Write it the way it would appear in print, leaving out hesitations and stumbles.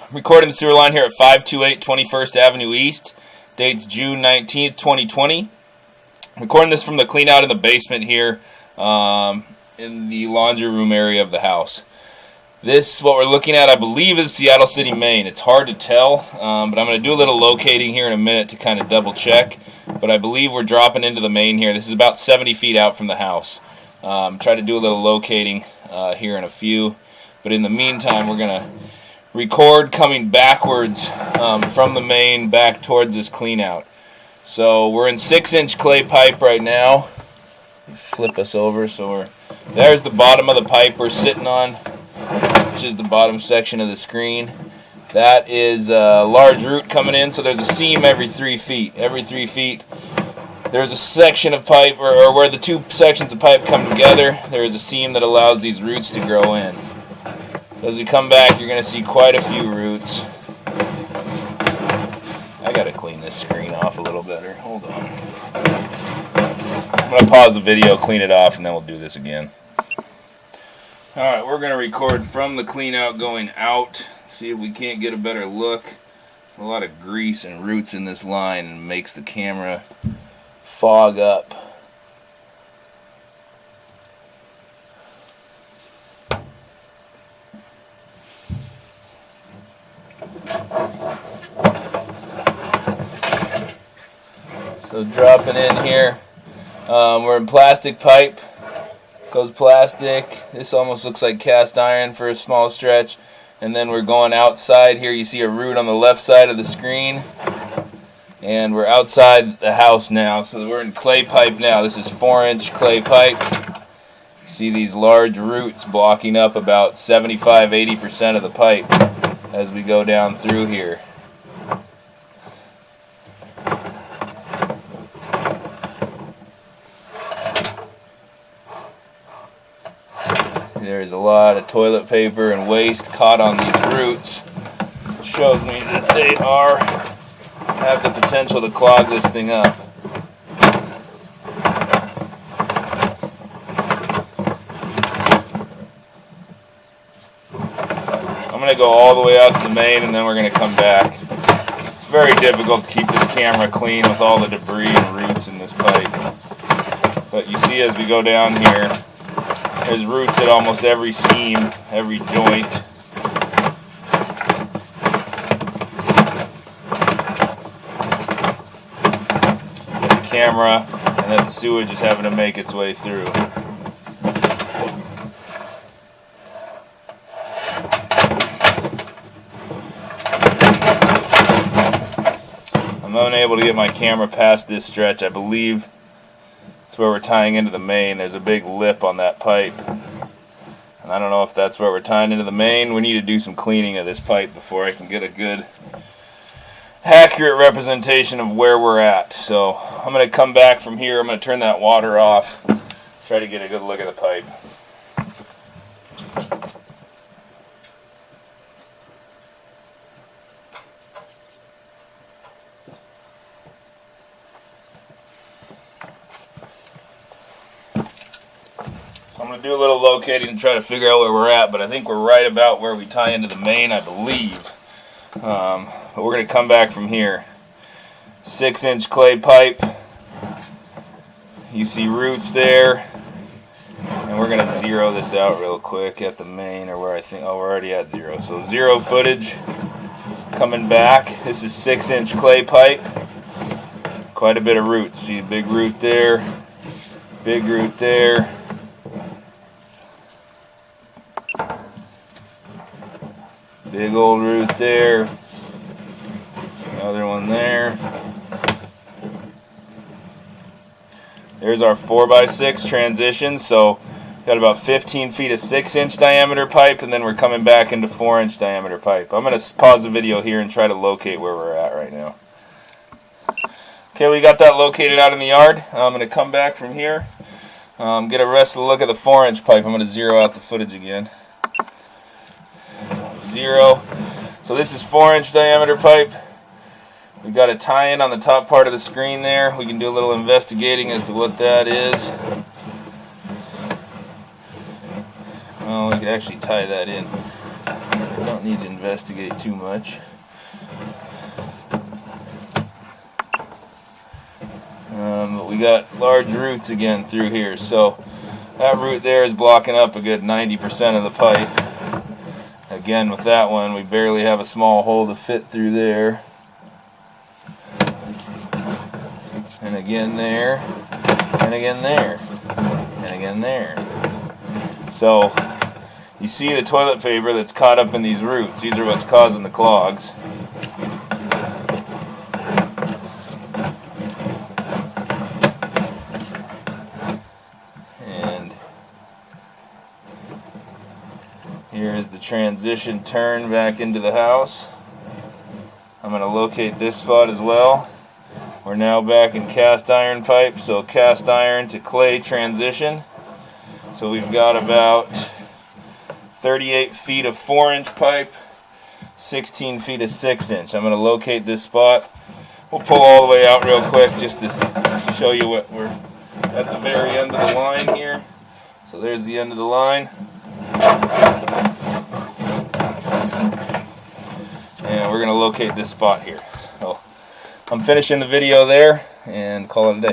I'm recording the sewer line here at 528 21st Avenue East. Date's June 19th, 2020. I'm recording this from the clean out in the basement here in the laundry room area of the house. This, what we're looking at, I believe is Seattle City, Maine. It's hard to tell, but I'm going to do a little locating here in a minute to kind of double check. But I believe we're dropping into the main here. This is about 70 feet out from the house. Try to do a little locating here in a few. But in the meantime, we're going to record coming backwards from the main back towards this clean out. So we're in 6-inch clay pipe right now. Flip us over so there's the bottom of the pipe we're sitting on, which is the bottom section of the screen. That is a large root coming in, so there's a seam every 3 feet. Every 3 feet there's a section of pipe, or where the two sections of pipe come together, there is a seam that allows these roots to grow in. As we come back, you're going to see quite a few roots. I got to clean this screen off a little better. Hold on. I'm going to pause the video, clean it off, and then we'll do this again. Alright, we're going to record from the clean out going out. See if we can't get a better look. A lot of grease and roots in this line and makes the camera fog up. So dropping in here, we're in plastic pipe, goes plastic. This almost looks like cast iron for a small stretch. And then we're going outside here. You see a root on the left side of the screen. And we're outside the house now. So we're in clay pipe now. This is 4-inch clay pipe. You see these large roots blocking up about 75-80% of the pipe as we go down through here. There's a lot of toilet paper and waste caught on these roots. Shows me that they have the potential to clog this thing up. I'm going to go all the way out to the main and then we're going to come back. It's very difficult to keep this camera clean with all the debris and roots in this pipe. But you see as we go down here, there's roots at almost every seam, every joint. The camera and then the sewage is having to make its way through. I'm unable to get my camera past this stretch. I believe where we're tying into the main. There's a big lip on that pipe, and I don't know if that's where we're tying into the main. We need to do some cleaning of this pipe before I can get a good accurate representation of where we're at. So I'm going to come back from here. I'm going to turn that water off, try to get a good look at the pipe. I'm going to do a little locating and try to figure out where we're at, but I think we're right about where we tie into the main, I believe. But we're going to come back from here. 6-inch clay pipe. You see roots there. And we're going to zero this out real quick at the main, or where I think, oh, we're already at zero. So zero footage coming back. This is 6-inch clay pipe. Quite a bit of roots. See a big root there, big root there. Big old root there, another one there. There's our 4x6 transition, so got about 15 feet of 6-inch diameter pipe, and then we're coming back into 4-inch diameter pipe. I'm going to pause the video here and try to locate where we're at right now. Okay, we got that located out in the yard. I'm going to come back from here, get a rest of the look at the 4-inch pipe. I'm going to zero out the footage again. Zero. So this is 4-inch diameter pipe. We've got a tie-in on the top part of the screen there. We can do a little investigating as to what that is. Well, we could actually tie that in. we don't need to investigate too much. But we got large roots again through here, so that root there is blocking up a good 90% of the pipe. Again, with that one, we barely have a small hole to fit through there. And again there, and again there, and again there. So, you see the toilet paper that's caught up in these roots. These are what's causing the clogs. And here is the transition turn back into the house. I'm going to locate this spot as well. We're now back in cast iron pipe, so cast iron to clay transition. So we've got about 38 feet of 4-inch pipe, 16 feet of 6-inch. I'm going to locate this spot. We'll pull all the way out real quick just to show you what we're at the very end of the line here. So there's the end of the line. And we're going to locate this spot here. So I'm finishing the video there and call it a day.